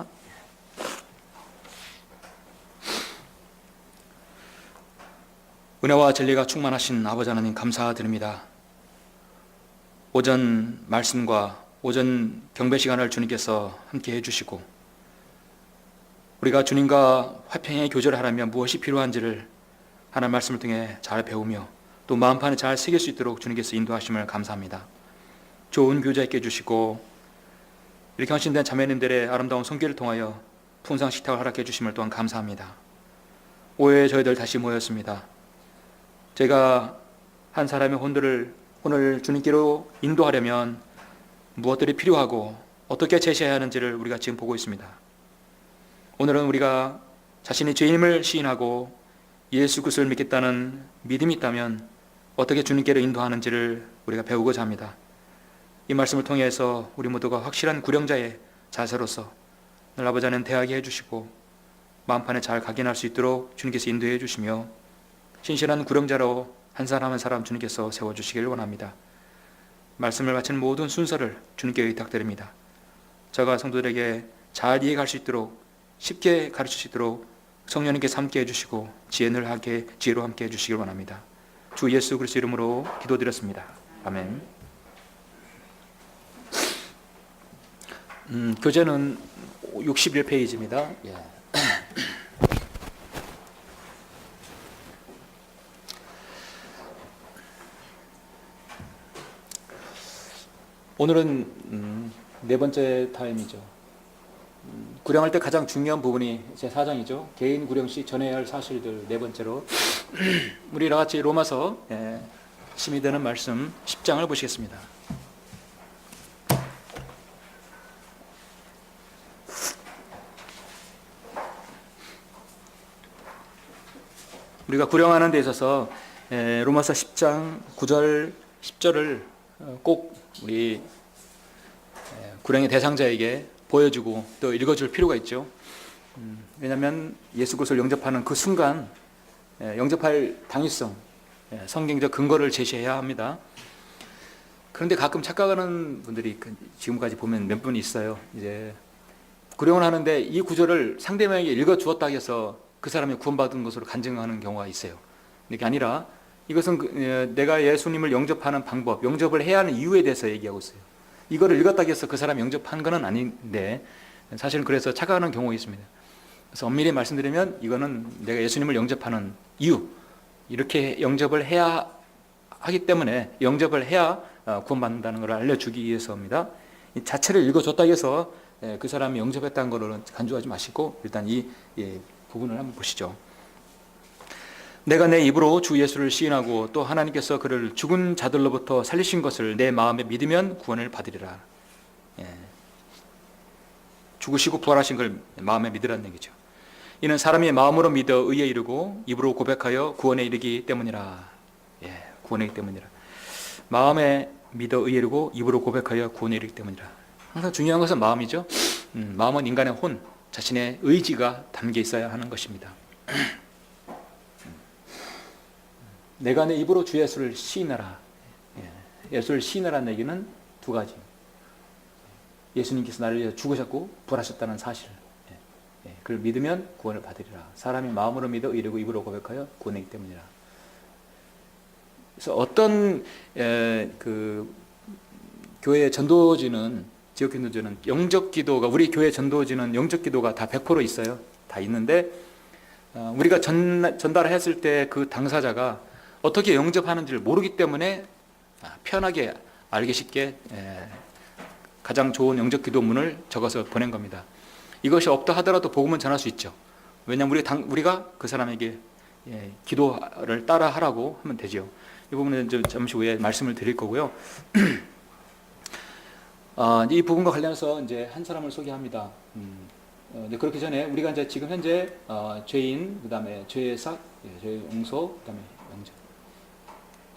하겠습니다. 은혜와 진리가 충만하신 아버지 하나님 감사드립니다. 오전 말씀과 오전 경배 시간을 주님께서 함께 해주시고 우리가 주님과 화평의 교제를 하려면 무엇이 필요한지를 하나님 말씀을 통해 잘 배우며 또 마음판에 잘 새길 수 있도록 주님께서 인도하심을 감사합니다. 좋은 교제 있게 해주시고 이렇게 헌신된 자매님들의 아름다운 손길을 통하여 풍성 식탁을 허락해 주심을 또한 감사합니다. 오후에 저희들 다시 모였습니다. 제가 한 사람의 혼을 주님께로 인도하려면 무엇들이 필요하고 어떻게 제시해야 하는지를 우리가 지금 보고 있습니다. 오늘은 우리가 자신이 죄인임을 시인하고 예수 그리스도를 믿겠다는 믿음이 있다면 어떻게 주님께로 인도하는지를 우리가 배우고자 합니다. 이 말씀을 통해서 우리 모두가 확실한 구령자의 자세로서 늘 아버지 하나님 대하게 해주시고 마음판에 잘 각인할 수 있도록 주님께서 인도해 주시며 신실한 구령자로 한 사람 한 사람 주님께서 세워주시길 원합니다. 말씀을 마치는 모든 순서를 주님께 의탁드립니다. 저가 성도들에게 잘 이해할 수 있도록 쉽게 가르칠 수 있도록 성령님께서 함께 해주시고 지혜로 함께 해주시길 원합니다. 주 예수 그리스도 이름으로 기도드렸습니다. 아멘. 교재는 61페이지입니다. 예. 오늘은 네 번째 타임이죠. 구령할 때 가장 중요한 부분이 제 4장이죠. 개인 구령 시 전해야 할 사실들 네 번째로 우리 다같이 로마서 힘이 되는 말씀 10장을 보시겠습니다. 우리가 구령하는 데 있어서 로마서 10장 9절 10절을 꼭 우리 구령의 대상자에게 보여주고 또 읽어줄 필요가 있죠. 왜냐하면 예수 그리스도를 영접하는 그 순간 영접할 당위성, 성경적 근거를 제시해야 합니다. 그런데 가끔 착각하는 분들이 지금까지 보면 몇 분 있어요. 이제 구령을 하는데 이 구절을 상대방에게 읽어주었다 해서 그 사람이 구원받은 것으로 간증하는 경우가 있어요. 이게 아니라 이것은 내가 예수님을 영접하는 방법, 영접을 해야 하는 이유에 대해서 얘기하고 있어요. 이거를 읽었다고 해서 그 사람이 영접한 건 아닌데 사실은 그래서 착각하는 경우가 있습니다. 그래서 엄밀히 말씀드리면 이거는 내가 예수님을 영접하는 이유, 이렇게 영접을 해야 하기 때문에 영접을 해야 구원받는다는 걸 알려주기 위해서입니다. 이 자체를 읽어줬다고 해서 그 사람이 영접했다는 것을 간주하지 마시고 일단 이 부분을 한번 보시죠. 내가 내 입으로 주 예수를 시인하고 또 하나님께서 그를 죽은 자들로부터 살리신 것을 내 마음에 믿으면 구원을 받으리라. 죽으시고 부활하신 걸 마음에 믿으라는 얘기죠. 이는 사람이 마음으로 믿어 의에 이르고 입으로 고백하여 구원에 이르기 때문이라. 구원에 이르기 때문이라. 마음에 믿어 의에 이르고 입으로 고백하여 구원에 이르기 때문이라. 항상 중요한 것은 마음이죠. 마음은 인간의 혼, 자신의 의지가 담겨 있어야 하는 것입니다. 내가 내 입으로 주 예수를 시인하라. 예수를 시인하라는 얘기는 두 가지. 예수님께서 나를 위해 죽으셨고 부활하셨다는 사실. 그걸 믿으면 구원을 받으리라. 사람이 마음으로 믿어 이르고 입으로 고백하여 구원이기 때문이라. 그래서 어떤 교회의 전도지는 지역 전도지는 영적 기도가 우리 교회 전도지는 영적 기도가 다 100% 있어요. 다 있는데 우리가 전달했을 때 그 당사자가 어떻게 영접하는지를 모르기 때문에 편하게 알기 쉽게 가장 좋은 영접 기도문을 적어서 보낸 겁니다. 이것이 없다 하더라도 복음은 전할 수 있죠. 왜냐하면 우리가 그 사람에게 기도를 따라 하라고 하면 되죠. 이 부분은 좀 잠시 후에 말씀을 드릴 거고요. 이 부분과 관련해서 이제 한 사람을 소개합니다. 그렇기 전에 우리가 이제 지금 현재 죄인, 그 다음에 죄의 삭, 죄의 용서, 그 다음에 영접.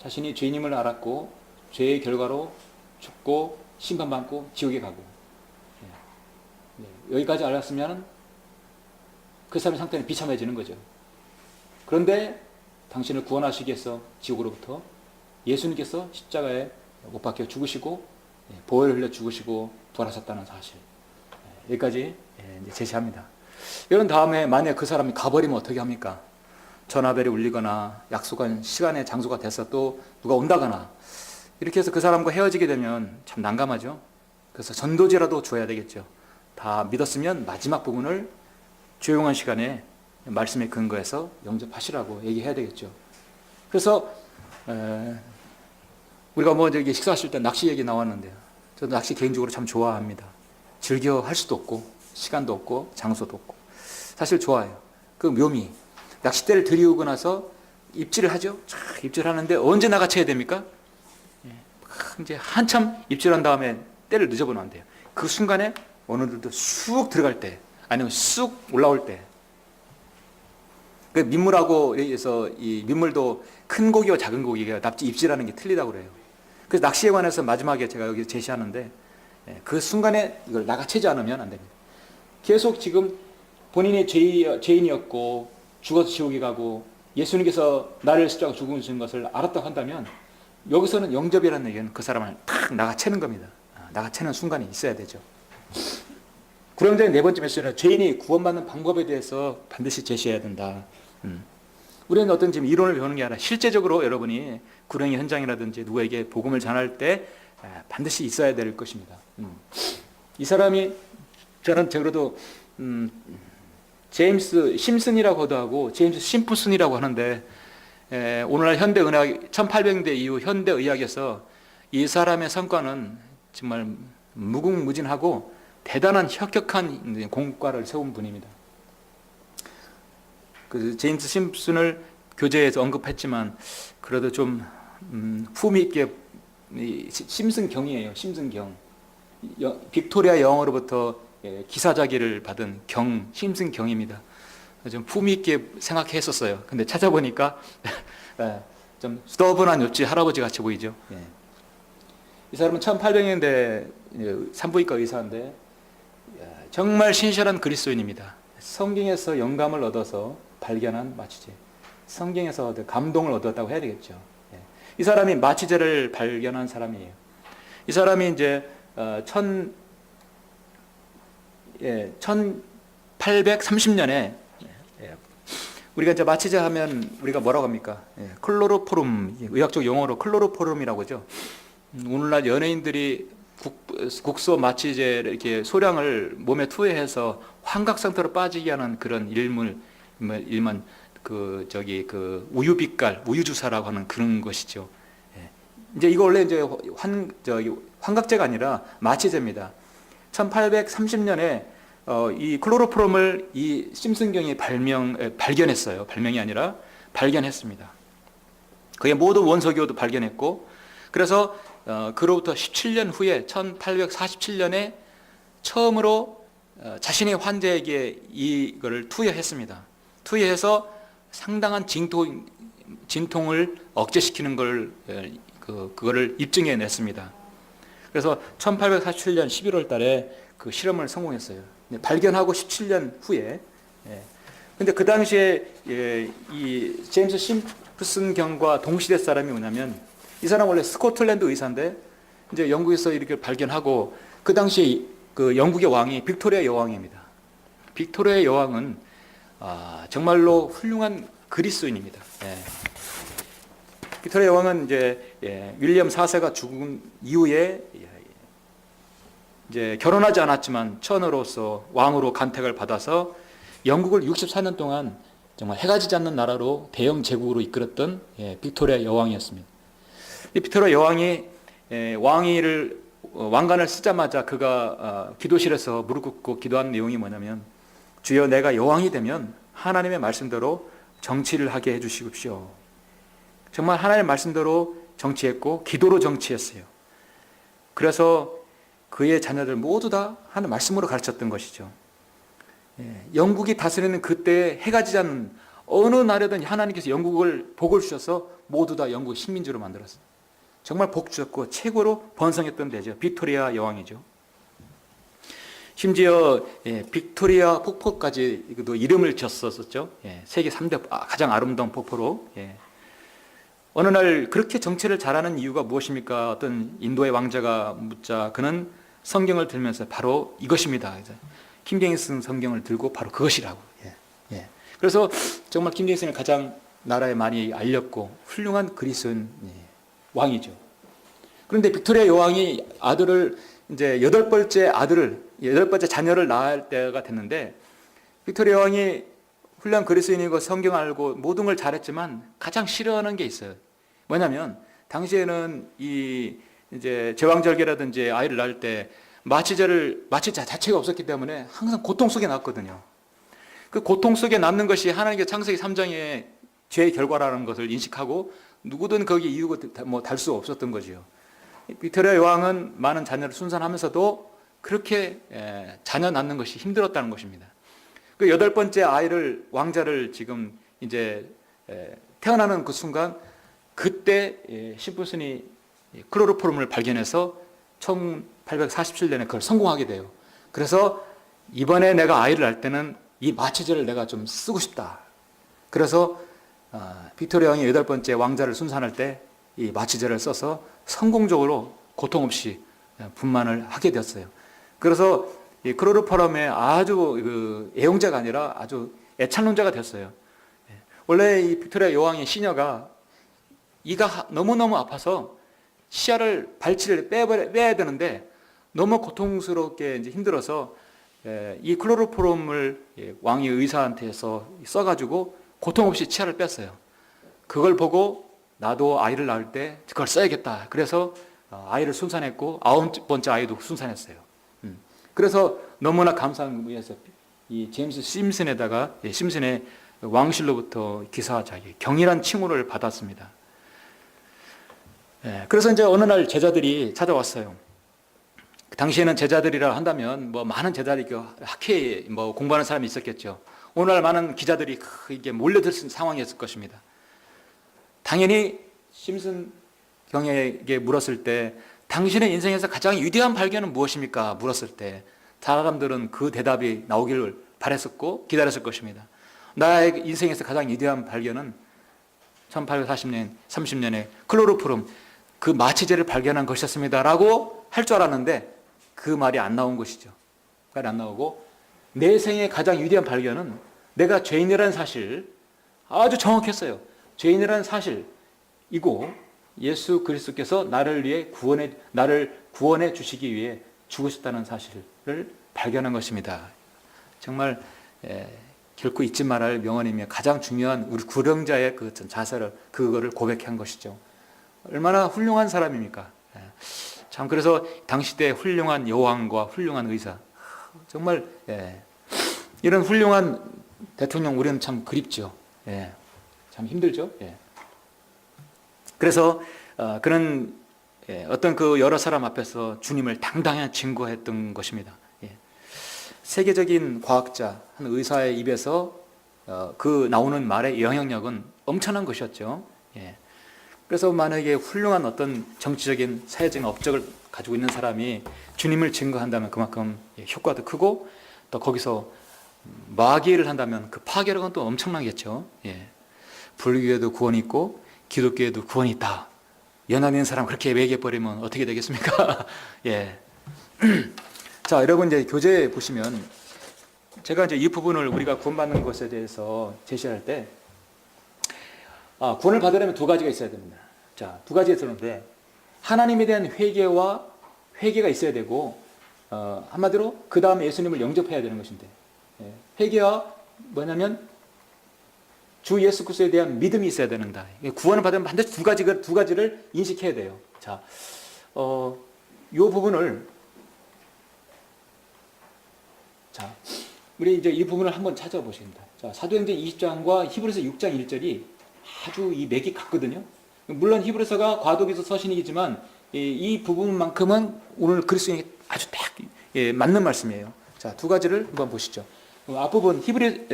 자신이 죄인임을 알았고 죄의 결과로 죽고 심판받고 지옥에 가고 여기까지 알았으면 그 사람의 상태는 비참해지는 거죠. 그런데 당신을 구원하시기 위해서 지옥으로부터 예수님께서 십자가에 못 박혀 죽으시고 보혈을 흘려 죽으시고 부활하셨다는 사실, 여기까지 이제 제시합니다. 이런 다음에 만약 그 사람이 가버리면 어떻게 합니까? 전화벨이 울리거나 약속한 시간에 장소가 돼서 또 누가 온다거나 이렇게 해서 그 사람과 헤어지게 되면 참 난감하죠. 그래서 전도지라도 줘야 되겠죠. 다 믿었으면 마지막 부분을 조용한 시간에 말씀에 근거해서 영접하시라고 얘기해야 되겠죠. 그래서 우리가 뭐 저기 식사하실 때 낚시 얘기 나왔는데요. 저도 낚시 개인적으로 참 좋아합니다. 즐겨 할 수도 없고 시간도 없고 장소도 없고 사실 좋아요. 그 묘미. 낚싯대를 들이우고 나서 입질을 하죠. 촥 입질하는데 언제 나가쳐야 됩니까? 이제 한참 입질한 다음에 때를 늦어보면 안 돼요. 그 순간에 어느들도 쑥 들어갈 때 아니면 쑥 올라올 때 그 민물하고 해서 이 민물도 큰 고기와 작은 고기가 납치 입질하는 게 틀리다고 그래요. 그래서 낚시에 관해서 마지막에 제가 여기 제시하는데 그 순간에 이걸 나가채지 않으면 안 됩니다. 계속 지금 본인의 죄인이었고 죽어서 지옥에 가고 예수님께서 나를 십자가 죽으신 것을 알았다고 한다면 여기서는 영접이라는 얘기는 그 사람을 탁 나가채는 겁니다. 나가채는 순간이 있어야 되죠. 구령장의 네 번째 메시지는 죄인이 구원받는 방법에 대해서 반드시 제시해야 된다. 우리는 어떤 지금 이론을 배우는 게 아니라 실제적으로 여러분이 구령의 현장이라든지 누구에게 복음을 전할 때 반드시 있어야 될 것입니다. 이 사람이 저는 적어도 제임스 심슨이라고도 하고 제임스 심프슨이라고 하는데 오늘날 현대의학 1800년대 이후 현대의학에서 이 사람의 성과는 정말 무궁무진하고 대단한 혁혁한 공과를 세운 분입니다. 그 제임스 심슨을 교재에서 언급했지만 그래도 좀 품위 있게 심슨경이에요. 심슨경. 빅토리아 여왕으로부터 기사자기를 받은 심슨경입니다. 좀 품위 있게 생각했었어요. 근데 찾아보니까 좀 스터분한 옆집 할아버지 같이 보이죠. 이 사람은 1800년대 산부인과 의사인데 정말 신실한 그리스도인입니다. 성경에서 영감을 얻어서 발견한 마취제. 성경에서 감동을 얻었다고 해야 되겠죠. 이 사람이 마취제를 발견한 사람이에요. 이 사람이 이제 1830년에 우리가 이제 마취제 하면 우리가 뭐라고 합니까? 클로로포름, 의학적 용어로 클로로포름이라고 하죠. 오늘날 연예인들이 국소 마취제를 이렇게 소량을 몸에 투여해서 환각 상태로 빠지게 하는 그런 일만 그 우유빛깔, 우유주사라고 하는 그런 것이죠. 이제 이거 원래 이제 환각제가 아니라 마취제입니다. 1830년에 이 클로로폼을 이 심슨경이 발견했어요. 발명이 아니라 발견했습니다. 그의 모든 원소기호도 발견했고, 그래서 그로부터 17년 후에 1847년에 처음으로 자신의 환자에게 이거를 투여했습니다. 투여해서 상당한 진통을 억제시키는 걸 그거를 입증해 냈습니다. 그래서 1847년 11월 달에 그 실험을 성공했어요. 발견하고 17년 후에. 근데 그 당시에 이 제임스 심프슨 경과 동시대 사람이 뭐냐면 이 사람 원래 스코틀랜드 의사인데 이제 영국에서 이렇게 발견하고 그 당시에 그 영국의 왕이 빅토리아 여왕입니다. 빅토리아 여왕은 정말로 훌륭한 그리스도인입니다. 빅토리아 여왕은 이제 윌리엄 4세가 죽은 이후에 이제 결혼하지 않았지만 처녀로서 왕으로 간택을 받아서 영국을 64년 동안 정말 해가 지지 않는 나라로 대영 제국으로 이끌었던 빅토리아 여왕이었습니다. 이 빅토리아 여왕이 왕관을 쓰자마자 그가 기도실에서 무릎 꿇고 기도한 내용이 뭐냐면 주여 내가 여왕이 되면 하나님의 말씀대로 정치를 하게 해주십시오. 정말 하나님의 말씀대로 정치했고 기도로 정치했어요. 그래서 그의 자녀들 모두 다 하나님 말씀으로 가르쳤던 것이죠. 영국이 다스리는 그때 해가 지지 않는 어느 나라든 하나님께서 영국을 복을 주셔서 모두 다 영국 식민지로 만들었어요. 정말 복 주셨고 최고로 번성했던 데죠. 빅토리아 여왕이죠. 심지어 빅토리아 폭포까지 이름을 지었었죠. 세계 3대 가장 아름다운 폭포로. 어느 날 그렇게 정치를 잘하는 이유가 무엇입니까? 어떤 인도의 왕자가 묻자 그는 성경을 들면서 바로 이것입니다. 킹제임스 성경을 들고 바로 그것이라고. 예. 예. 그래서 정말 킹제임스는 가장 나라에 많이 알렸고 훌륭한 그리스인 왕이죠. 그런데 빅토리아 여왕이 아들을 이제 여덟 번째 자녀를 낳을 때가 됐는데, 빅토리아 여왕이 훌륭한 그리스인이고 성경 알고 모든 걸 잘했지만 가장 싫어하는 게 있어요. 뭐냐면 당시에는 이 이제 제왕절개라든지 아이를 낳을 때 마취 자체가 없었기 때문에 항상 고통 속에 낳았거든요. 그 고통 속에 낳는 것이 하나님의 창세기 3장의 죄의 결과라는 것을 인식하고 누구든 거기에 이유가 달 수 없었던 거지요. 빅토리아 여왕은 많은 자녀를 순산하면서도 그렇게 자녀 낳는 것이 힘들었다는 것입니다. 그 여덟 번째 왕자를 지금 이제 태어나는 그 순간, 그때 심플슨이 클로로폼을 발견해서 1847년에 그걸 성공하게 돼요. 그래서 이번에 내가 아이를 낳을 때는 이 마취제를 내가 좀 쓰고 싶다. 그래서 빅토리아 왕이 여덟 번째 왕자를 순산할 때 이 마취제를 써서 성공적으로 고통 없이 분만을 하게 되었어요. 그래서 이 클로로포럼의 아주 그 애용자가 아니라 아주 애찬론자가 됐어요. 원래 이 빅토리아 여왕의 시녀가 이가 너무너무 아파서 발치를 빼야 되는데 너무 고통스럽게 이제 힘들어서 이 클로로포럼을 왕이 의사한테서 써가지고 고통 없이 치아를 뺐어요. 그걸 보고 나도 아이를 낳을 때 그걸 써야겠다. 그래서 아이를 순산했고 9번째 아이도 순산했어요. 그래서 너무나 감사한 의해서 이 제임스 심슨에다가 심슨의 왕실로부터 기사자기 경이란 칭호를 받았습니다. 그래서 이제 어느 날 제자들이 찾아왔어요. 당시에는 제자들이라 한다면 많은 제자들이 학회에 공부하는 사람이 있었겠죠. 오늘날 많은 기자들이 이게 몰려들 상황이었을 것입니다. 당연히 심슨 경에게 물었을 때 당신의 인생에서 가장 위대한 발견은 무엇입니까? 물었을 때 사람들은 그 대답이 나오기를 바랬었고 기다렸을 것입니다. 나의 인생에서 가장 위대한 발견은 1840년, 30년에 클로로폼 그 마취제를 발견한 것이었습니다 라고 할 줄 알았는데 그 말이 안 나온 것이죠. 말이 안 나오고, 내 생의 가장 위대한 발견은 내가 죄인이라는 사실, 아주 정확했어요. 죄인이라는 사실이고 예수 그리스도께서 나를 구원해 주시기 위해 죽으셨다는 사실을 발견한 것입니다. 정말 결코 잊지 말아야 할 명언이며 가장 중요한 우리 구령자의 그 자세를 그거를 고백한 것이죠. 얼마나 훌륭한 사람입니까? 참, 그래서 당시 때 훌륭한 여왕과 훌륭한 의사, 정말 이런 훌륭한 대통령 우리는 참 그립죠. 참 힘들죠. 그래서 그는 어떤 그 여러 사람 앞에서 주님을 당당히 증거했던 것입니다. 세계적인 과학자, 한 의사의 입에서 그 나오는 말의 영향력은 엄청난 것이었죠. 그래서 만약에 훌륭한 어떤 정치적인 사회적인 업적을 가지고 있는 사람이 주님을 증거한다면 그만큼 효과도 크고, 또 거기서 마귀를 한다면 그 파괴력은 또 엄청나겠죠. 불교에도 구원이 있고 기독교에도 구원이 있다. 연합인 사람 그렇게 얘기해버리면 어떻게 되겠습니까? 자, 여러분 이제 교재 보시면 제가 이제 이 부분을 우리가 구원받는 것에 대해서 제시할 때 구원을 받으려면 두 가지가 있어야 됩니다. 자, 두 가지가 있었는데 하나님에 대한 회개가 있어야 되고 한마디로 그 다음에 예수님을 영접해야 되는 것인데, 회개와 뭐냐면 주 예수 그리스도에 대한 믿음이 있어야 되는다. 구원을 받으면 반드시 두 가지를 인식해야 돼요. 자, 이 부분을 우리 이제 이 부분을 한번 찾아보십니다. 자, 사도행전 20장과 히브리서 6장 1절이 아주 이 맥이 같거든요. 물론 히브리서가 과도기서 서신이지만 이 부분만큼은 오늘 그리스도인에게 아주 딱 맞는 말씀이에요. 자, 두 가지를 한번 보시죠. 앞부분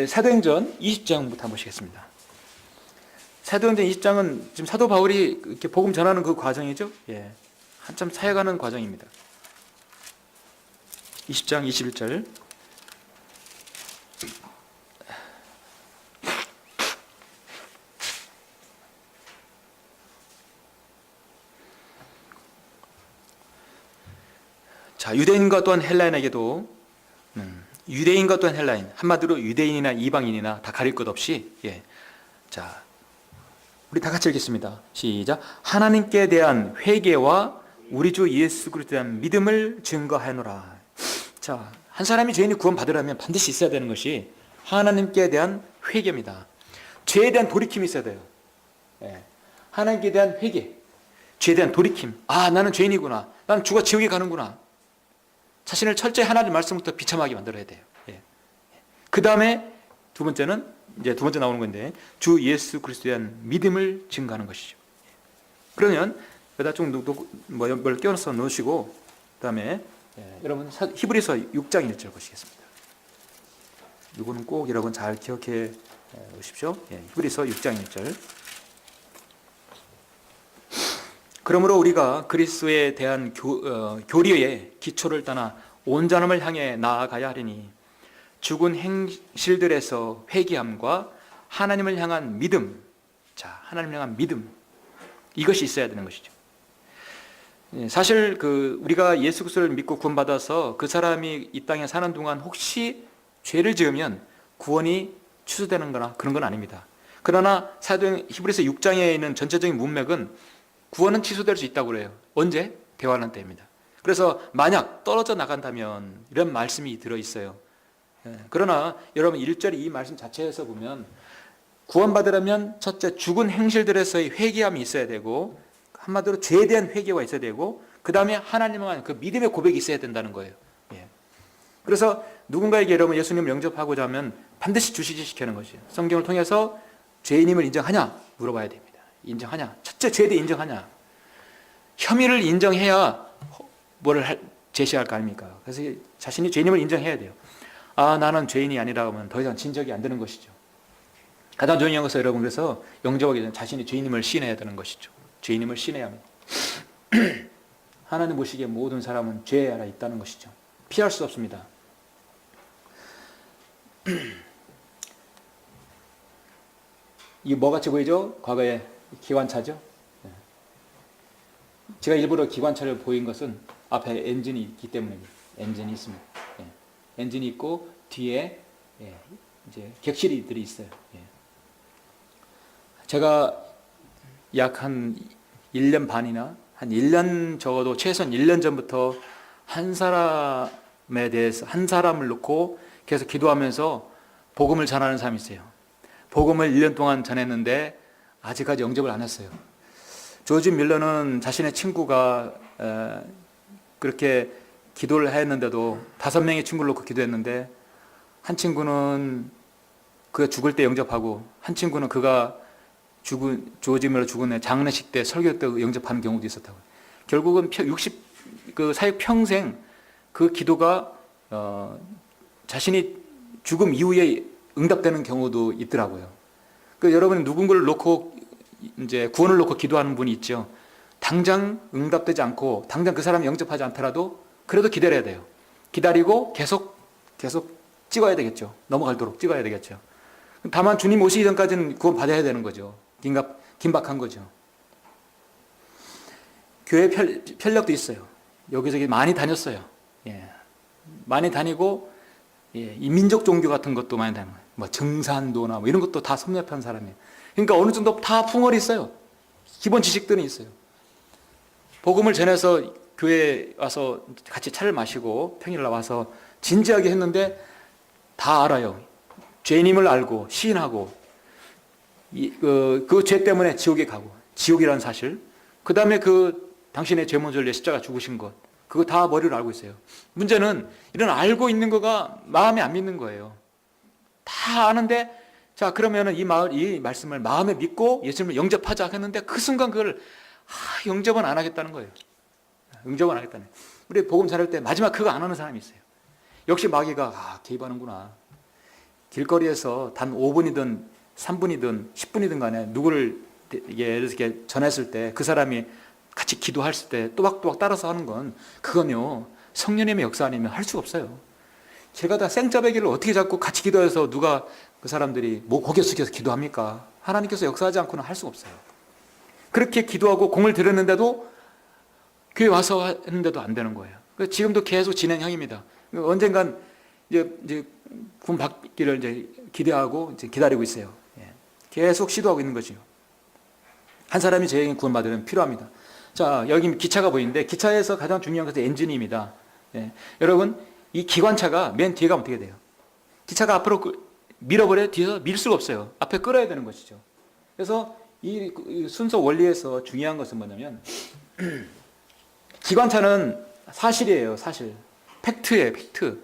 사도행전 20장부터 한번 보시겠습니다. 사도행전 20장은 지금 사도 바울이 이렇게 복음 전하는 그 과정이죠. 한참 사역하는 과정입니다. 20장 21절. 자, 유대인과 또한 헬라인에게도 유대인과 또한 헬라인, 한마디로 유대인이나 이방인이나 다 가릴 것 없이, 자, 우리 다 같이 읽겠습니다. 시작. 하나님께 대한 회개와 우리 주 예수 그리스도에 대한 믿음을 증거하노라. 자, 한 사람이 죄인이 구원받으려면 반드시 있어야 되는 것이 하나님께 대한 회개입니다. 죄에 대한 돌이킴이 있어야 돼요. 하나님께 대한 회개, 죄에 대한 돌이킴. 아, 나는 죄인이구나. 나는 죽어 지옥에 가는구나. 자신을 철저히 하나님 말씀부터 비참하게 만들어야 돼요. 그 다음에 두 번째는 이제 두 번째 나오는 건데, 주 예수 그리스도에 대한 믿음을 증거하는 것이죠. 그러면 여기다 좀 뭘 껴서 놓으시고, 그 다음에 여러분 히브리서 6장 1절 보시겠습니다. 이거는 꼭 여러분 잘 기억해 오십시오. 히브리서 6장 1절. 그러므로 우리가 그리스도에 대한 교리의 기초를 떠나 온전함을 향해 나아가야 하리니 죽은 행실들에서 회개함과 하나님을 향한 믿음, 자, 하나님을 향한 믿음, 이것이 있어야 되는 것이죠. 사실 우리가 예수 그리스도를 믿고 구원받아서 그 사람이 이 땅에 사는 동안 혹시 죄를 지으면 구원이 취소되는 거나 그런 건 아닙니다. 그러나 사도행 히브리서 6장에 있는 전체적인 문맥은 구원은 취소될 수 있다고 그래요. 언제? 대환란 때입니다. 그래서 만약 떨어져 나간다면 이런 말씀이 들어있어요. 그러나 여러분 1절 이 말씀 자체에서 보면 구원받으려면 첫째 죽은 행실들에서의 회개함이 있어야 되고, 한마디로 죄에 대한 회개가 있어야 되고, 그 다음에 하나님을 그 믿음의 고백이 있어야 된다는 거예요. 그래서 누군가에게 여러분 예수님을 영접하고자 하면 반드시 주시지시키는 것이에요. 성경을 통해서 죄인임을 인정하냐 물어봐야 됩니다. 인정하냐? 첫째 죄에 대해 인정하냐? 혐의를 인정해야 뭐를 제시할 거 아닙니까? 그래서 자신이 죄인임을 인정해야 돼요. 아, 나는 죄인이 아니라 하면 더 이상 진적이 안 되는 것이죠. 가장 중요한 것은 여러분, 그래서 영접하기 전에 자신이 죄인임을 신해야 되는 것이죠. 죄인임을 신해야 합니다. 하나님 보시기에 모든 사람은 죄 안에 있다는 것이죠. 피할 수 없습니다. 이게 뭐같이 보이죠? 과거에 기관차죠. 제가 일부러 기관차를 보인 것은 앞에 엔진이 있기 때문입니다. 엔진이 있습니다. 엔진이 있고 뒤에 이제 객실이들이 있어요. 제가 약 한 1년 반이나 한 1년, 적어도 최소한 1년 전부터 한 사람에 대해서, 한 사람을 놓고 계속 기도하면서 복음을 전하는 사람이 있어요. 복음을 1년 동안 전했는데 아직까지 영접을 안 했어요. 조지 밀러는 자신의 친구가 그렇게 기도를 했는데도 5명의 친구를 놓고 기도했는데, 한 친구는 그가 죽을 때 영접하고, 한 친구는 그가 조지 밀러 죽은 장례식 때 설교 때 영접하는 경우도 있었다고. 결국은 사역 평생 그 기도가 자신이 죽음 이후에 응답되는 경우도 있더라고요. 여러분이 누군가를 놓고 이제 구원을 놓고 기도하는 분이 있죠. 당장 응답되지 않고 당장 그 사람이 영접하지 않더라도 그래도 기다려야 돼요. 기다리고 계속 찍어야 되겠죠. 넘어갈도록 찍어야 되겠죠. 다만 주님 오시기 전까지는 구원 받아야 되는 거죠. 긴박한 거죠. 교회 편력도 있어요. 여기저기 많이 다녔어요. 많이 다니고, 이 민족 종교 같은 것도 많이 다니고, 뭐 증산도나 뭐 이런 것도 다 섭렵한 사람이에요. 그러니까 어느 정도 다 풍월이 있어요. 기본 지식들은 있어요. 복음을 전해서 교회에 와서 같이 차를 마시고 평일날 와서 진지하게 했는데 다 알아요. 죄인임을 알고 시인하고, 그 죄 때문에 지옥에 가고, 지옥이라는 사실, 그 다음에 당신의 죄문을 위해 십자가 죽으신 것, 그거 다 머리로 알고 있어요. 문제는 이런 알고 있는 거가 마음에 안 믿는 거예요. 다 아는데, 자, 그러면은 이 말씀을 마음에 믿고 예수님을 영접하자 했는데 그 순간 그걸 영접은 안 하겠다는 거예요. 영접은 안 하겠다는 거예요. 우리 복음 전할 때 마지막 그거 안 하는 사람이 있어요. 역시 마귀가 개입하는구나. 길거리에서 단 5분이든 3분이든 10분이든 간에 누구를 이렇게 전했을 때 그 사람이 같이 기도했을 때 또박또박 따라서 하는 건, 그건요 성령님의 역사 아니면 할 수가 없어요. 제가 다 생짜배기를 어떻게 잡고 같이 기도해서 누가 그 사람들이 고개 숙여서 기도합니까? 하나님께서 역사하지 않고는 할 수가 없어요. 그렇게 기도하고 공을 들였는데도, 교회 와서 했는데도 안 되는 거예요. 지금도 계속 진행형입니다. 언젠간 이제 구원 받기를 이제 기대하고 이제 기다리고 있어요. 예. 계속 시도하고 있는 거죠. 한 사람이 저에게 구원받으면 필요합니다. 자, 여기 기차가 보이는데 기차에서 가장 중요한 것은 엔진입니다. 예. 여러분, 이 기관차가 맨 뒤에 가면 어떻게 돼요? 기차가 앞으로 밀어버려 뒤에서 밀 수가 없어요. 앞에 끌어야 되는 것이죠. 그래서 이 순서 원리에서 중요한 것은 뭐냐면 기관차는 사실이에요. 사실. 팩트예요. 팩트.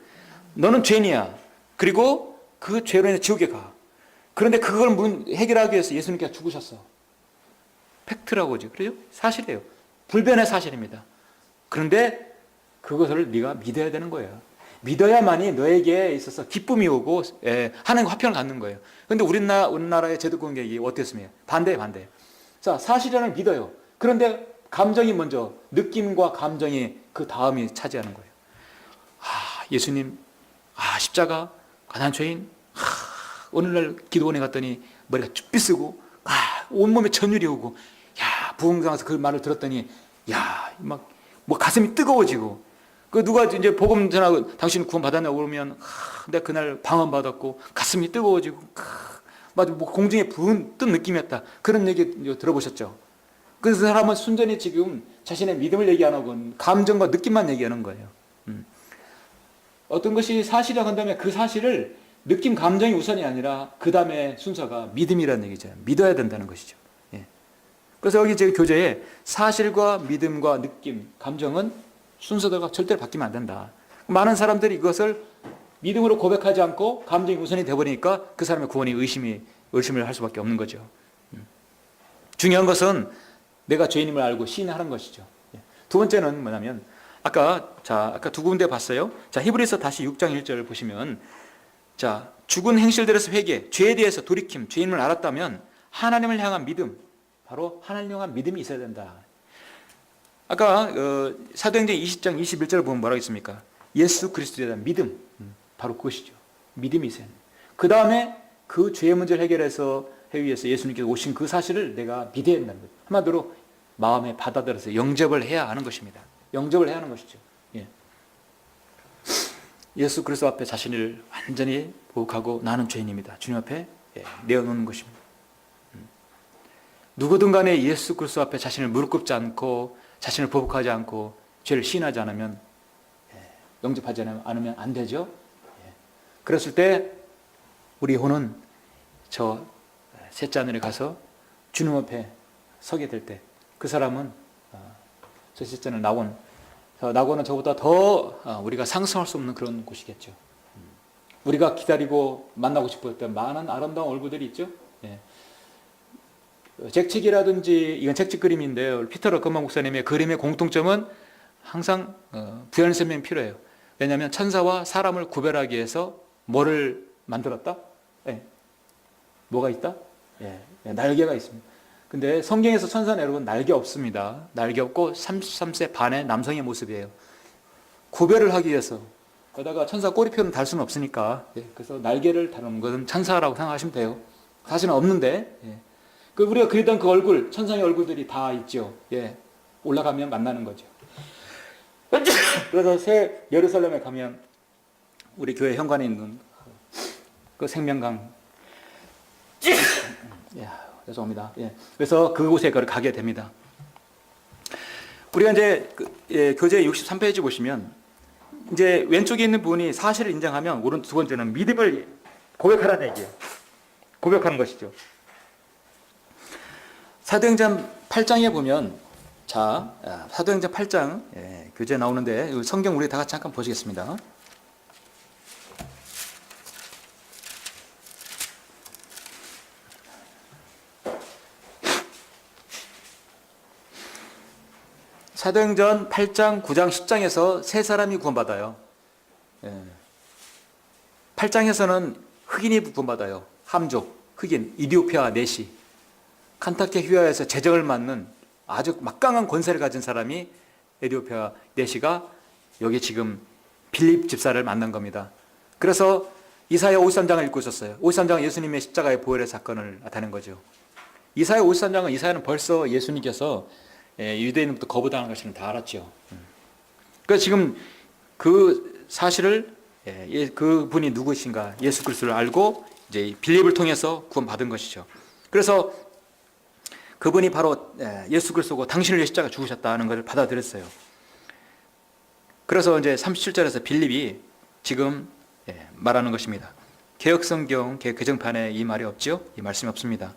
너는 죄인이야. 그리고 그 죄로 인해 지옥에 가. 그런데 그걸 해결하기 위해서 예수님께서 죽으셨어. 팩트라고 하죠. 그래요? 사실이에요. 불변의 사실입니다. 그런데 그것을 네가 믿어야 되는 거예요. 믿어야만이 너에게 있어서 기쁨이 오고 하나님과 화평을 갖는 거예요. 그런데 우리나라의 제도권격이 어땠습니까? 반대. 자, 사실이라는 믿어요. 그런데 감정이 먼저, 느낌과 감정이 그 다음이 차지하는 거예요. 예수님, 십자가, 가난한 죄인, 오늘날 기도원에 갔더니 머리가 쭉 빗쓰고, 온몸에 전율이 오고, 부흥장에서 그 말을 들었더니, 뭐 가슴이 뜨거워지고, 그 누가 이제 복음 전하고 당신 구원 받았냐고 그러면, 내가 그날 방언 받았고, 가슴이 뜨거워지고, 뭐 공중에 부은 뜬 느낌이었다. 그런 얘기 들어보셨죠? 그 사람은 순전히 지금 자신의 믿음을 얘기 안 하고 감정과 느낌만 얘기하는 거예요. 어떤 것이 사실이라고 한다면 그 사실을 느낌, 감정이 우선이 아니라 그 다음에 순서가 믿음이라는 얘기죠. 믿어야 된다는 것이죠. 예. 그래서 여기 제 교재에 사실과 믿음과 느낌, 감정은 순서가 절대로 바뀌면 안 된다. 많은 사람들이 이것을 믿음으로 고백하지 않고 감정이 우선이 되어버리니까 그 사람의 구원이 의심을 할 수밖에 없는 거죠. 중요한 것은 내가 죄인임을 알고 시인하는 것이죠. 두 번째는 뭐냐면 아까 두 군데 봤어요. 자, 히브리서 다시 6장 1절을 보시면 자, 죽은 행실들에서 회개, 죄에 대해서 돌이킴, 죄인임을 알았다면 하나님을 향한 믿음, 바로 하나님을 향한 믿음이 있어야 된다. 아까 사도행전 20장 21절을 보면 뭐라고 있습니까? 예수 그리스도에 대한 믿음, 바로 그것이죠. 믿음이 있어야 합니다. 그 다음에 그 죄의 문제를 해결해서 하기 위해서 예수님께서 오신 그 사실을 내가 믿어야 된다는 거예요. 한마디로 마음에 받아들여서 영접을 해야 하는 것입니다. 영접을 해야 하는 것이죠. 예. 예수 그리스도 앞에 자신을 완전히 보복하고 나는 죄인입니다. 주님 앞에 내어놓는 것입니다. 누구든 간에 예수 그리스도 앞에 자신을 무릎 꿇지 않고 자신을 보복하지 않고 죄를 시인하지 않으면 영접하지 않으면 안 되죠. 그랬을 때 우리 혼은 저 셋째 하늘에 가서 주님 앞에 서게 될 때 그 사람은 저 셋째 하늘 낙원은 저보다 더 우리가 상상할 수 없는 그런 곳이겠죠. 우리가 기다리고 만나고 싶었던 많은 아름다운 얼굴들이 있죠. 잭칙이라든지 이건 잭칙 그림인데요. 피터 러커만 목사님의 그림의 공통점은 항상 부연 설명이 필요해요. 왜냐하면 천사와 사람을 구별하기 위해서 뭐를 만들었다? 뭐가 있다? 날개가 있습니다. 근데 성경에서 천사는 여러분 날개 없습니다. 날개 없고 33세 반의 남성의 모습이에요. 구별을 하기 위해서 거기다가 천사 꼬리표는 달 수는 없으니까 그래서 날개를 다루는 것은 천사라고 생각하시면 돼요. 사실은 없는데 우리가 그리던 그 얼굴, 천상의 얼굴들이 다 있죠. 올라가면 만나는 거죠. 그래서 새 예루살렘에 가면 우리 교회 현관에 있는 그 생명강 죄송합니다. 그래서 그곳에 가게 됩니다. 우리가 이제 교재 63페이지 보시면 이제 왼쪽에 있는 부분이 사실을 인정하면 두 번째는 믿음을 고백하라는 얘기예요. 고백하는 것이죠. 사도행전 8장에 보면 사도행전 8장 교재에 나오는데 성경 우리 다 같이 잠깐 보시겠습니다. 사도행전 8장, 9장, 10장에서 세 사람이 구원받아요. 8장에서는 흑인이 구원받아요. 함족, 흑인, 이디오피아 내시. 칸타케 휘하에서 재정을 맡는 아주 막강한 권세를 가진 사람이 에디오피아 내시가 여기 지금 빌립 집사를 만난 겁니다. 그래서 이사야 53장을 읽고 있었어요. 53장은 예수님의 십자가의 보혈의 사건을 나타낸 거죠. 이사야 53장은 이사야는 벌써 예수님께서 유대인부터 거부당한 것을 다 알았죠. 그래서 지금 그 사실을 그분이 누구신가 예수 그리스도를 알고 이제 빌립을 통해서 구원받은 것이죠. 그래서 그분이 바로 예수 그리스도고 당신을 위해 십자가 죽으셨다는 것을 받아들였어요. 그래서 이제 37절에서 빌립이 지금 말하는 것입니다. 개역성경 개정판에 이 말이 없죠? 이 말씀이 없습니다.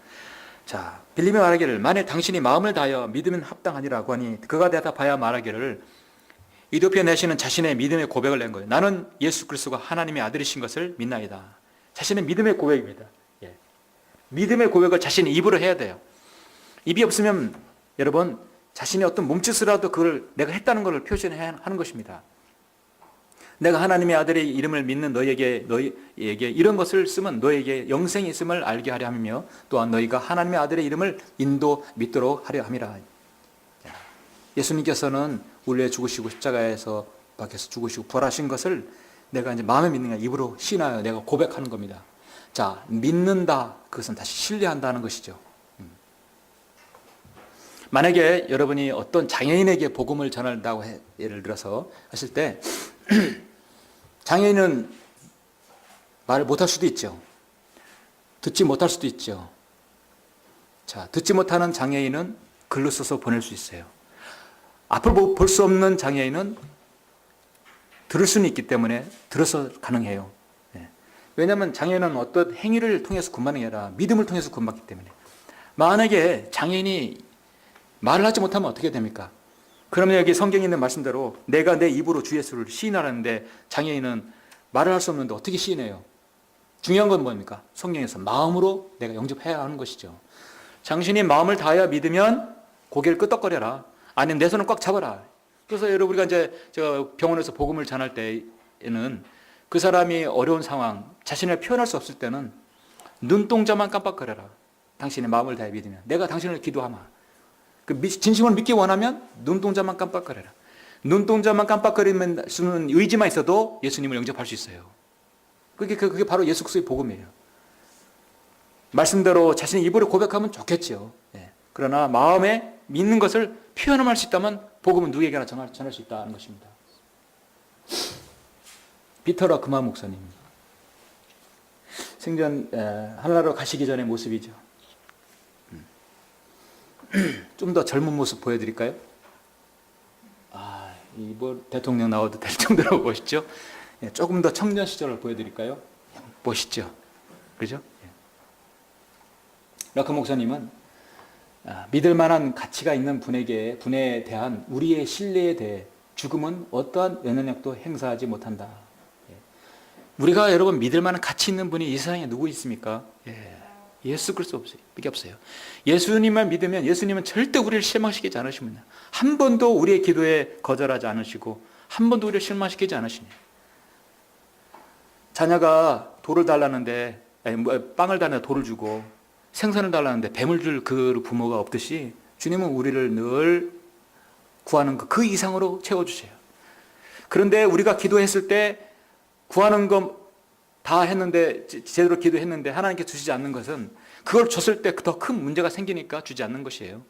자, 빌립이 말하기를 만일 당신이 마음을 다하여 믿으면 합당하니라고 하니 그가 대답하여 말하기를 이도피아 내시는 자신의 믿음의 고백을 낸 거예요. 나는 예수 그리스도가 하나님의 아들이신 것을 믿나이다. 자신의 믿음의 고백입니다. 믿음의 고백을 자신의 입으로 해야 돼요. 입이 없으면 여러분 자신의 어떤 몸짓으로라도 그걸 내가 했다는 것을 표현해야 하는 것입니다. 내가 하나님의 아들의 이름을 믿는 너희에게 이런 것을 쓰면 너희에게 영생이 있음을 알게 하려 하며 또한 너희가 하나님의 아들의 이름을 믿도록 하려 함이라. 예수님께서는 우리의 죽으시고 십자가에서 밖에서 죽으시고 부활하신 것을 내가 이제 마음에 믿는 게 입으로 신하여 내가 고백하는 겁니다. 자, 믿는다. 그것은 다시 신뢰한다는 것이죠. 만약에 여러분이 어떤 장애인에게 복음을 전한다고 예를 들어서 하실 때 장애인은 말을 못할 수도 있죠. 듣지 못할 수도 있죠. 자, 듣지 못하는 장애인은 글로 써서 보낼 수 있어요. 앞을 볼 수 없는 장애인은 들을 수는 있기 때문에 들어서 가능해요. 왜냐하면 장애인은 어떤 행위를 통해서 구원받는 게 아니라 믿음을 통해서 구원받기 때문에. 만약에 장애인이 말을 하지 못하면 어떻게 됩니까? 그러면 여기 성경에 있는 말씀대로 내가 내 입으로 주 예수를 시인하라는데 장애인은 말을 할 수 없는데 어떻게 시인해요? 중요한 건 뭡니까? 성경에서 마음으로 내가 영접해야 하는 것이죠. 당신이 마음을 다하여 믿으면 고개를 끄덕거려라. 아니면 내 손을 꽉 잡아라. 그래서 여러분 우리가 이제 병원에서 복음을 전할 때에는 그 사람이 어려운 상황, 자신을 표현할 수 없을 때는 눈동자만 깜빡거려라. 당신의 마음을 다해 믿으면 내가 당신을 기도하마. 진심을 믿기 원하면 눈동자만 깜빡거려라. 눈동자만 깜빡거리는 수는 의지만 있어도 예수님을 영접할 수 있어요. 그게 바로 예수 그리스도의 복음이에요. 말씀대로 자신의 입으로 고백하면 좋겠죠. 그러나 마음에 믿는 것을 표현할 수 있다면 복음은 누구에게나 전할 수 있다는 것입니다. 피터 라크마 목사님 생전 하늘나라로 가시기 전의 모습이죠. 좀 더 젊은 모습 보여드릴까요? 뭐 대통령 나와도 될 정도로 멋있죠? 조금 더 청년 시절을 보여드릴까요? 멋있죠? 그죠? 라크 목사님은 믿을 만한 가치가 있는 분에 대한 우리의 신뢰에 대해 죽음은 어떠한 영향력도 행사하지 못한다. 우리가 여러분 믿을 만한 가치 있는 분이 이 세상에 누구 있습니까? 예수 그리스도밖에 없어요. 예수님만 믿으면 예수님은 절대 우리를 실망시키지 않으십니다. 한 번도 우리의 기도에 거절하지 않으시고 한 번도 우리를 실망시키지 않으시네요. 자녀가 돌을 달라는데 빵을 달라는데 돌을 주고 생선을 달라는데 뱀을 줄 그 부모가 없듯이 주님은 우리를 늘 구하는 그 이상으로 채워주세요. 그런데 우리가 기도했을 때 구하는 것 다 했는데 제대로 기도했는데 하나님께 주시지 않는 것은 그걸 줬을 때 더 큰 문제가 생기니까 주지 않는 것이에요.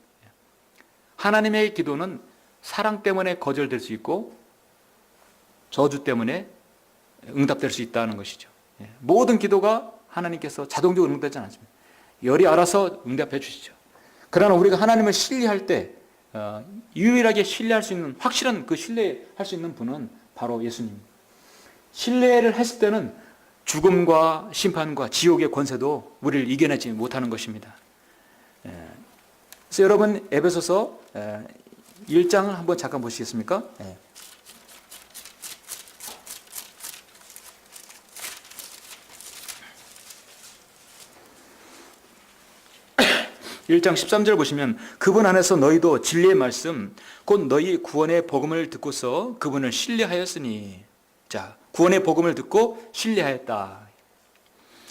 하나님의 기도는 사랑 때문에 거절될 수 있고 저주 때문에 응답될 수 있다는 것이죠. 모든 기도가 하나님께서 자동적으로 응답되지 않습니다. 열이 알아서 응답해 주시죠. 그러나 우리가 하나님을 신뢰할 때 유일하게 신뢰할 수 있는 확실한 그 신뢰할 수 있는 분은 바로 예수님입니다. 신뢰를 했을 때는 죽음과 심판과 지옥의 권세도 우리를 이겨내지 못하는 것입니다. 그래서 여러분 에베소서 1장을 한번 잠깐 보시겠습니까? 1장 13절 보시면 그분 안에서 너희도 진리의 말씀 곧 너희 구원의 복음을 듣고서 그분을 신뢰하였으니. 자, 구원의 복음을 듣고 신뢰하였다.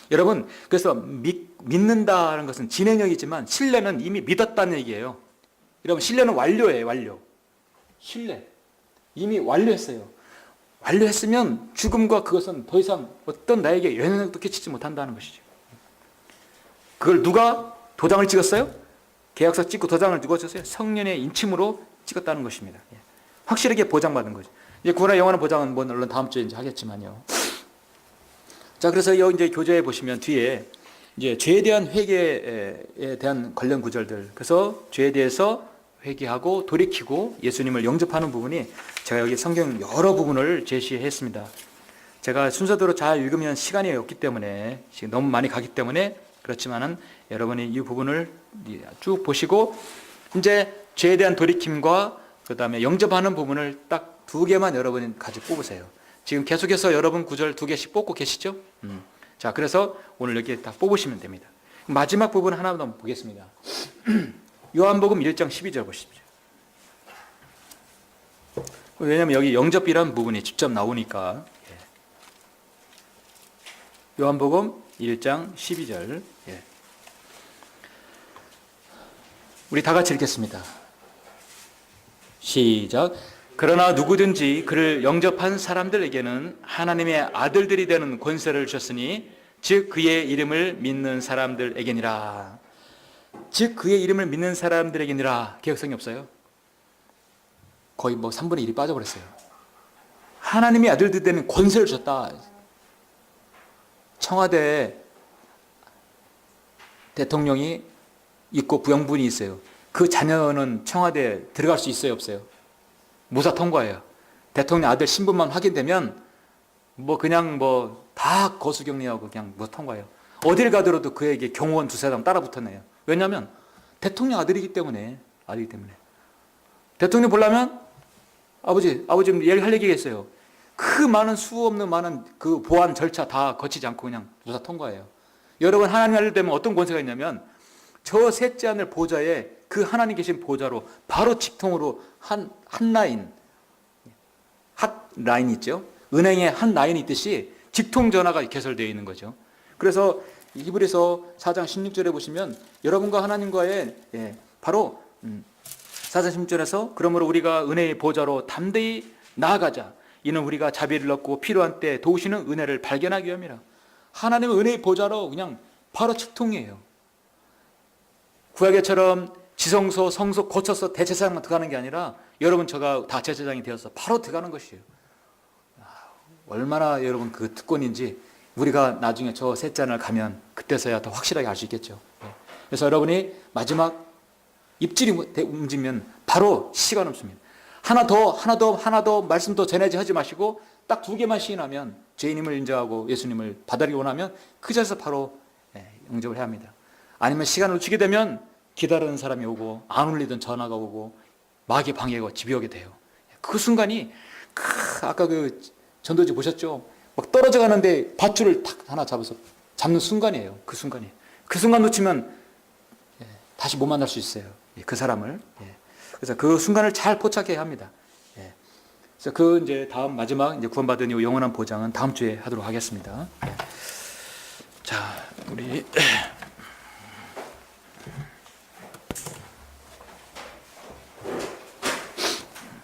여러분, 그래서 믿는다는 것은 진행형이지만 신뢰는 이미 믿었다는 얘기예요. 여러분, 신뢰는 완료예요. 완료. 신뢰. 이미 완료했어요. 완료했으면 죽음과 그것은 더 이상 어떤 나에게 영향력도 끼치지 못한다는 것이죠. 그걸 누가 도장을 찍었어요? 계약서 찍고 도장을 누가 줬어요? 성령의 인침으로 찍었다는 것입니다. 확실하게 보장받은 거죠. 이제 구원의 영원한 보장은 물론 다음 주에 이제 하겠지만요. 자, 그래서 여기 이제 교재에 보시면 뒤에 이제 죄에 대한 회개에 대한 관련 구절들, 그래서 죄에 대해서 회개하고 돌이키고 예수님을 영접하는 부분이 제가 여기 성경 여러 부분을 제시했습니다. 제가 순서대로 잘 읽으면 시간이 없기 때문에 너무 많이 가기 때문에 그렇지만은 여러분이 이 부분을 쭉 보시고 이제 죄에 대한 돌이킴과 그 다음에 영접하는 부분을 딱 두 개만 여러분이 가지고 뽑으세요. 지금 계속해서 여러분 구절 두 개씩 뽑고 계시죠? 자, 그래서 오늘 여기에 딱 뽑으시면 됩니다. 마지막 부분 하나 더 보겠습니다. 요한복음 1장 12절 보십시오. 왜냐하면 여기 영접이라는 부분이 직접 나오니까. 요한복음 1장 12절. 우리 다 같이 읽겠습니다. 시작. 그러나 누구든지 그를 영접한 사람들에게는 하나님의 아들들이 되는 권세를 주셨으니 즉 그의 이름을 믿는 사람들에게니라. 즉 그의 이름을 믿는 사람들에게니라. 개혁성이 없어요? 거의 뭐 3분의 1이 빠져버렸어요. 하나님의 아들들이 되는 권세를 주셨다. 청와대 대통령이 있고 부영분이 있어요. 그 자녀는 청와대에 들어갈 수 있어요, 없어요? 무사 통과해요. 대통령 아들 신분만 확인되면 뭐 그냥 뭐 다 거수격리하고 그냥 무사 통과해요. 어딜 가더라도 그에게 경호원 두세 사람 따라 붙었네요. 왜냐하면 대통령 아들이기 때문에. 대통령 보려면 아버지 얘기할 얘기가 있어요. 그 많은 수 없는 많은 그 보안 절차 다 거치지 않고 그냥 무사 통과해요. 여러분 하나님 아들 되면 어떤 권세가 있냐면 저 셋째 하늘 보좌에 그 하나님 계신 보좌로 바로 직통으로 한 라인, 핫 라인 있죠. 은행에 한 라인이 있듯이 직통 전화가 개설되어 있는 거죠. 그래서 히브리서 4장 16절에 보시면 여러분과 하나님과의 바로 4장 16절에서 그러므로 우리가 은혜의 보좌로 담대히 나아가자. 이는 우리가 자비를 얻고 필요한 때 도우시는 은혜를 발견하기 위함이라. 하나님의 은혜의 보좌로 그냥 바로 직통이에요. 구약에처럼 지성소, 성소 거쳐서 대제사장만 들어가는 게 아니라 여러분 저가 다 제사장이 되어서 바로 들어가는 것이에요. 얼마나 여러분 그 특권인지 우리가 나중에 저 셋째 하늘 가면 그때서야 더 확실하게 알 수 있겠죠. 그래서 여러분이 마지막 입질이 움직이면 바로 시간 없습니다. 하나 더 말씀 더 전해지 하지 마시고 딱 두 개만 시인하면 죄인임을 인정하고 예수님을 받아들이기 원하면 그 자리에서 바로 영접을 해야 합니다. 아니면 시간을 놓치게 되면 기다리는 사람이 오고 안 울리던 전화가 오고 마귀 방해가 집이 오게 돼요. 그 순간이 아까 그 전도지 보셨죠? 막 떨어져 가는데 밧줄을 탁 하나 잡아서 잡는 순간이에요. 그 순간 놓치면 다시 못 만날 수 있어요. 그 사람을. 그래서 그 순간을 잘 포착해야 합니다. 그래서 그 이제 다음 마지막 이제 구원받은 이후 영원한 보장은 다음 주에 하도록 하겠습니다. 자, 우리